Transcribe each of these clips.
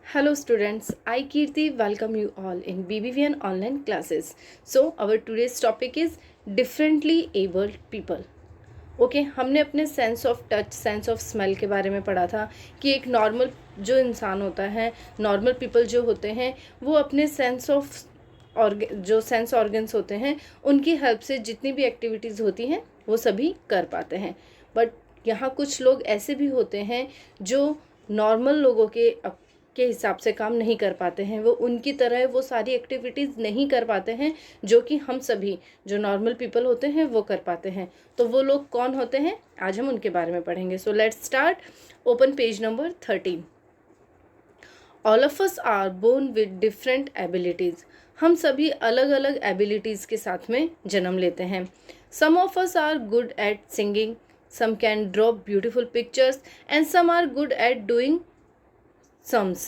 Hello students, I Kirti welcome you all in BBVN online classes. So our today's topic is differently abled people. Okay हमने अपने sense of touch sense of smell के बारे में पढ़ा था कि एक नॉर्मल जो इंसान होता है, नॉर्मल पीपल जो होते हैं, वो अपने सेंस ऑफ जो सेंस ऑर्गन्स होते हैं उनकी हेल्प से जितनी भी एक्टिविटीज़ होती हैं वो सभी कर पाते हैं। बट यहाँ कुछ लोग ऐसे भी होते हैं जो नॉर्मल लोगों के हिसाब से काम नहीं कर पाते हैं, वो उनकी तरह वो सारी एक्टिविटीज़ नहीं कर पाते हैं जो कि हम सभी जो नॉर्मल पीपल होते हैं वो कर पाते हैं। तो वो लोग कौन होते हैं, आज हम उनके बारे में पढ़ेंगे। So let's start. Open page number 13। All of us are born with different abilities. हम सभी अलग अलग एबिलिटीज़ के साथ में जन्म लेते हैं। Some of us are good at singing, some can draw beautiful pictures, and some are good at doing sums,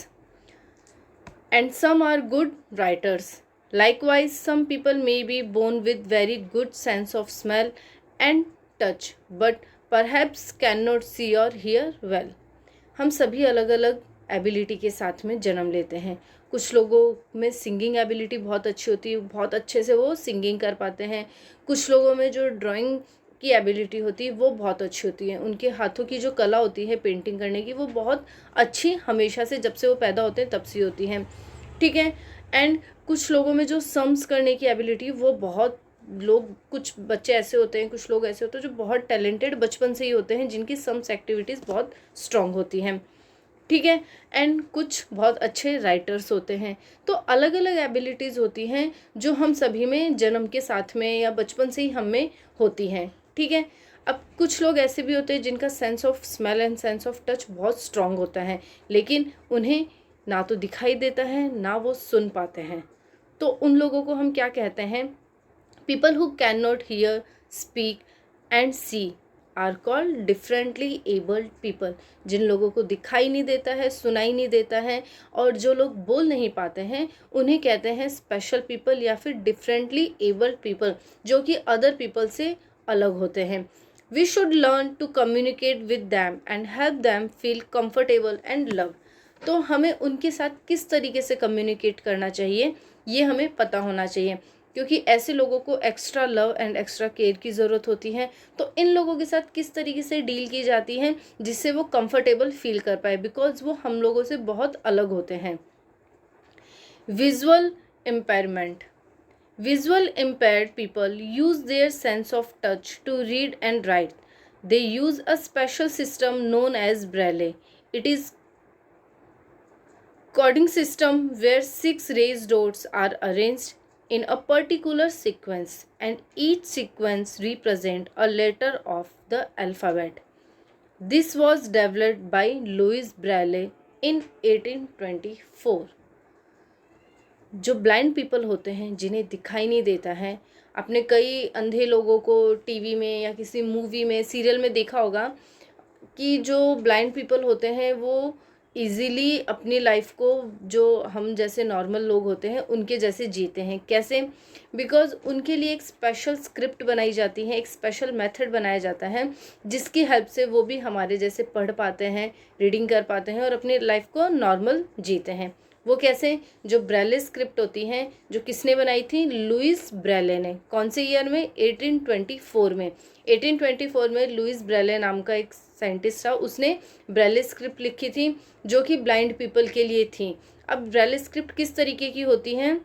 and some are good writers. Likewise, some people may be born with very good sense of smell and touch, but perhaps cannot see or hear well. हम सभी अलग अलग ability के साथ में जन्म लेते हैं। कुछ लोगों में सिंगिंग एबिलिटी बहुत अच्छी होती है, बहुत अच्छे से वो सिंगिंग कर पाते हैं। कुछ लोगों में जो ड्राइंग की एबिलिटी होती है वो बहुत अच्छी होती है। उनके हाथों की जो कला होती है पेंटिंग करने की, वो बहुत अच्छी हमेशा से, जब से वो पैदा होते हैं तब से होती है। ठीक है। एंड कुछ लोगों में जो सम्स करने की एबिलिटी, वो बहुत लोग, कुछ बच्चे ऐसे होते हैं, कुछ लोग ऐसे होते हैं जो बहुत टैलेंटेड बचपन से ही होते हैं, जिनकी सम्स एक्टिविटीज़ बहुत स्ट्रांग होती हैं। ठीक है। एंड कुछ बहुत अच्छे राइटर्स होते हैं। तो अलग अलग एबिलिटीज़ होती हैं जो हम सभी में जन्म के साथ में या बचपन से ही हम में होती हैं। ठीक है। अब कुछ लोग ऐसे भी होते हैं जिनका sense of smell and sense of touch बहुत स्ट्रांग होता है, लेकिन उन्हें ना तो दिखाई देता है ना वो सुन पाते हैं। तो उन लोगों को हम क्या कहते हैं? People who can not hear, speak and see are called differently abled people. जिन लोगों को दिखाई नहीं देता है, सुनाई नहीं देता है, और जो लोग बोल नहीं पाते हैं, उन्हें कहते हैं स्पेशल पीपल या फिर डिफरेंटली एबल्ड पीपल, जो कि अदर पीपल से अलग होते हैं। We should learn to communicate with them and help them feel comfortable and love. तो हमें उनके साथ किस तरीके से कम्युनिकेट करना चाहिए, ये हमें पता होना चाहिए, क्योंकि ऐसे लोगों को extra love and extra care की ज़रूरत होती है। तो इन लोगों के साथ किस तरीके से डील की जाती है जिससे वो कंफर्टेबल फील कर पाए, बिकॉज वो हम लोगों से बहुत अलग होते हैं। Visual impairment. Visual impaired people use their sense of touch to read and write. They use a special system known as Braille. It is coding system where 6 raised dots are arranged in a particular sequence, and each sequence represents a letter of the alphabet. This was developed by Louis Braille in 1824. जो blind people होते हैं, जिन्हें दिखाई नहीं देता है, आपने कई अंधे लोगों को टीवी में या किसी मूवी में, सीरियल में देखा होगा कि जो ब्लाइंड पीपल होते हैं वो इजीली अपनी लाइफ को, जो हम जैसे नॉर्मल लोग होते हैं उनके जैसे जीते हैं। कैसे? बिकॉज उनके लिए एक स्पेशल स्क्रिप्ट बनाई जाती है, एक स्पेशल मेथड बनाया जाता है, जिसकी हेल्प से वो भी हमारे जैसे पढ़ पाते हैं, रीडिंग कर पाते हैं और अपनी लाइफ को नॉर्मल जीते हैं। वो कैसे? जो ब्रेले स्क्रिप्ट होती हैं, जो किसने बनाई थी? लुइस ब्रेले ने। कौन से ईयर में? 1824 में। 1824 में लुइस ब्रेले नाम का एक साइंटिस्ट था, उसने ब्रेले स्क्रिप्ट लिखी थी जो कि ब्लाइंड पीपल के लिए थी। अब ब्रेले स्क्रिप्ट किस तरीके की होती हैं?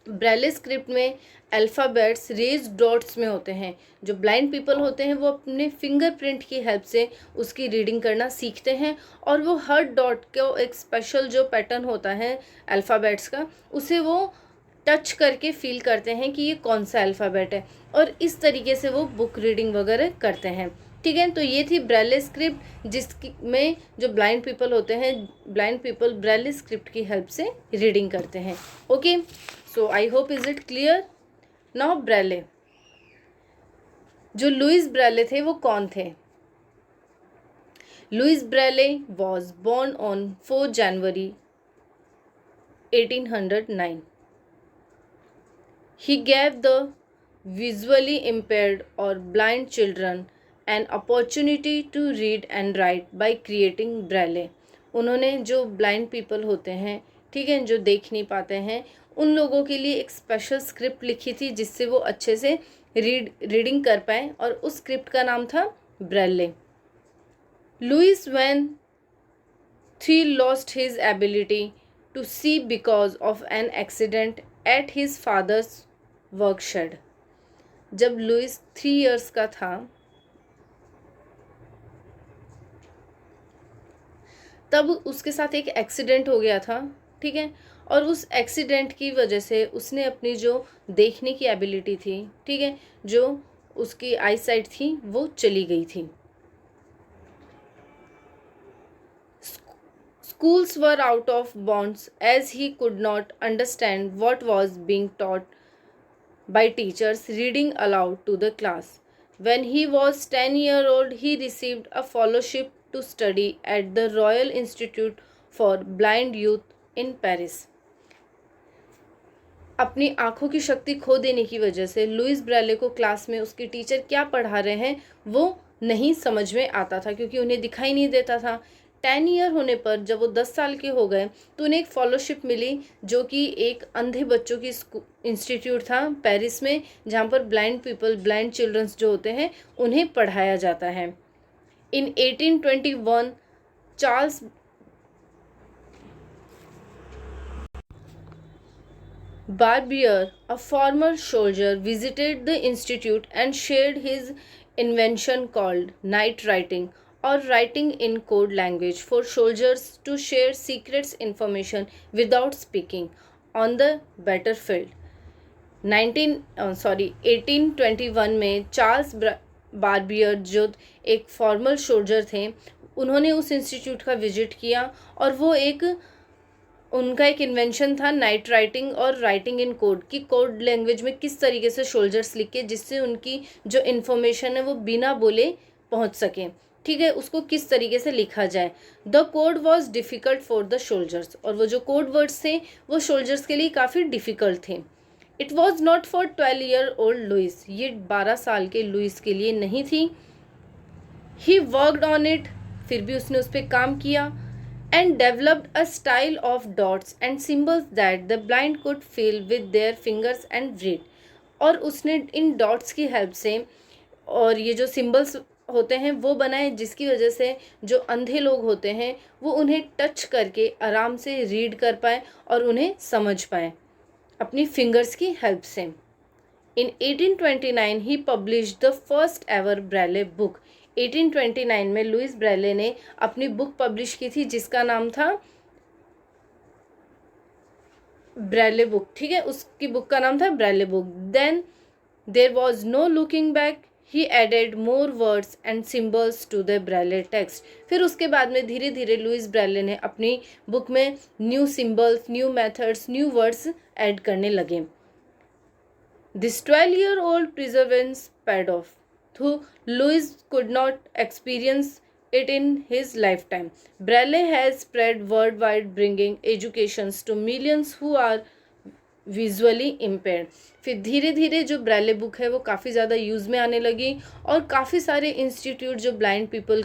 ब्रेले स्क्रिप्ट में अल्फ़ाबेट्स रेज डॉट्स में होते हैं। जो ब्लाइंड पीपल होते हैं वो अपने फिंगरप्रिंट की हेल्प से उसकी रीडिंग करना सीखते हैं, और वो हर डॉट को एक स्पेशल जो पैटर्न होता है अल्फ़ाबेट्स का, उसे वो टच करके फील करते हैं कि ये कौन सा अल्फ़ाबेट है, और इस तरीके से वो बुक रीडिंग वगैरह करते हैं। ठीक है। तो ये थी ब्रेले स्क्रिप्ट, जिसमें जो ब्लाइंड पीपल होते हैं, ब्लाइंड पीपल ब्रेले स्क्रिप्ट की हेल्प से रीडिंग करते हैं। Okay, so I hope is it clear now. Braille, जो लुइस ब्रेले थे वो कौन थे? Louis Braille was born on 4 January 1809. He gave the visually impaired or blind children an opportunity to read and write by creating Braille. उन्होंने जो blind people होते हैं, ठीक है, जो देख नहीं पाते हैं, उन लोगों के लिए एक स्पेशल स्क्रिप्ट लिखी थी जिससे वो अच्छे से रीडिंग कर पाए, और उस स्क्रिप्ट का नाम था Braille. Louis when three lost his ability to see because of an accident at his father's workshed. जब लुइस 3 इयर्स का था तब उसके साथ एक एक्सीडेंट हो गया था, ठीक है, और उस एक्सीडेंट की वजह से उसने अपनी जो देखने की एबिलिटी थी, ठीक है, जो उसकी आई साइट थी, वो चली गई थी। Schools were out of bounds as he could not understand what was being taught by teachers reading aloud to the class. When he was 10-year old, he received a fellowship to study at the Royal Institute for Blind Youth in Paris. अपनी आँखों की शक्ति खो देने की वजह से Louis Braille को क्लास में उसके टीचर क्या पढ़ा रहे हैं वो नहीं समझ में आता था, क्योंकि उन्हें दिखाई नहीं देता था। 10 ईयर होने पर जब वो 10 साल के हो गए तो उन्हें एक फॉलोशिप मिली, जो कि एक अंधे बच्चों की इंस्टीट्यूट था पेरिस में, जहाँ पर ब्लाइंड पीपल, ब्लाइंड चिल्ड्रंस जो होते हैं, उन्हें पढ़ाया जाता है। इन 1821 Charles Barbier, a former soldier, visited the institute and shared his invention called night writing, or writing in code language for soldiers to share secrets information without speaking on the battlefield. 1821 में Charles Barbier जो एक formal soldier थे, उन्होंने उस institute का visit किया, और वो उनका एक इन्वेंशन था नाइट राइटिंग और राइटिंग इन कोड, की कोड लैंग्वेज में किस तरीके से सोल्जर्स लिख के जिससे उनकी जो इन्फॉर्मेशन है वो बिना बोले पहुंच सके, ठीक है, उसको किस तरीके से लिखा जाए। The code was difficult for the soldiers, और वो जो कोड वर्ड्स थे वो सोल्जर्स के लिए काफ़ी डिफ़िकल्ट थे। It was not for 12 year old Louis, ये 12 साल के लुइस के लिए नहीं थी। ही वर्कड ऑन इट, फिर भी उसने उस पर काम किया, and developed a style of dots and symbols that the blind could fill with their fingers and read. और उसने इन डॉट्स की हेल्प से और ये जो सिंबल्स होते हैं वो बनाए, जिसकी वजह से जो अंधे लोग होते हैं वो उन्हें टच करके आराम से रीड कर पाए और उन्हें समझ पाए अपनी फिंगर्स की हेल्प से। In 1829 he published the first ever Braille book. 1829 में लुइस ब्रेले ने अपनी बुक पब्लिश की थी जिसका नाम था ब्रेले बुक, ठीक है, उसकी बुक का नाम था Braille book. Then there was no looking back, he added more words and symbols to the Braille text. फिर उसके बाद में धीरे धीरे लुइस ब्रेले ने अपनी बुक में new symbols, new methods, new words add करने लगे। This 12-year-old perseverance paid off, though Louis could not experience it in his lifetime. Braille has spread worldwide, bringing educations to millions who are visually impaired. फिर धीरे धीरे जो Braille book है वो काफ़ी ज़्यादा यूज़ में आने लगी, और काफ़ी सारे इंस्टीट्यूट जो ब्लाइंड पीपल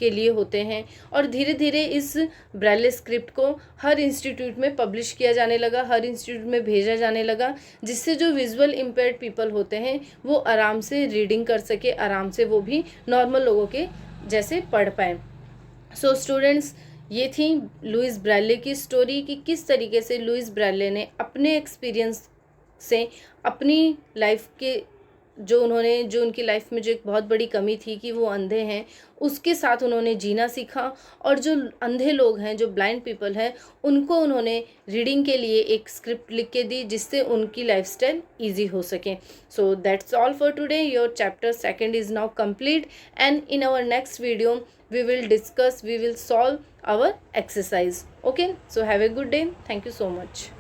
के लिए होते हैं, और धीरे धीरे इस ब्रेले स्क्रिप्ट को हर इंस्टीट्यूट में पब्लिश किया जाने लगा, हर इंस्टीट्यूट में भेजा जाने लगा, जिससे जो विजुअल इम्पेयर्ड पीपल होते हैं वो आराम से रीडिंग कर सके, आराम से वो भी नॉर्मल लोगों के जैसे पढ़ पाए। सो स्टूडेंट्स, ये थी लुइस ब्रेले की स्टोरी कि किस तरीके से लुइस ब्रेले ने अपने एक्सपीरियंस से अपनी लाइफ के जो उनकी लाइफ में जो एक बहुत बड़ी कमी थी कि वो अंधे हैं, उसके साथ उन्होंने जीना सीखा, और जो अंधे लोग हैं, जो ब्लाइंड पीपल हैं, उनको उन्होंने रीडिंग के लिए एक स्क्रिप्ट लिख के दी जिससे उनकी लाइफस्टाइल ईजी हो सके। So that's all for today. Your chapter 2 is now complete, and in our next video we will solve our exercise. Okay, so have a good day. Thank you so much.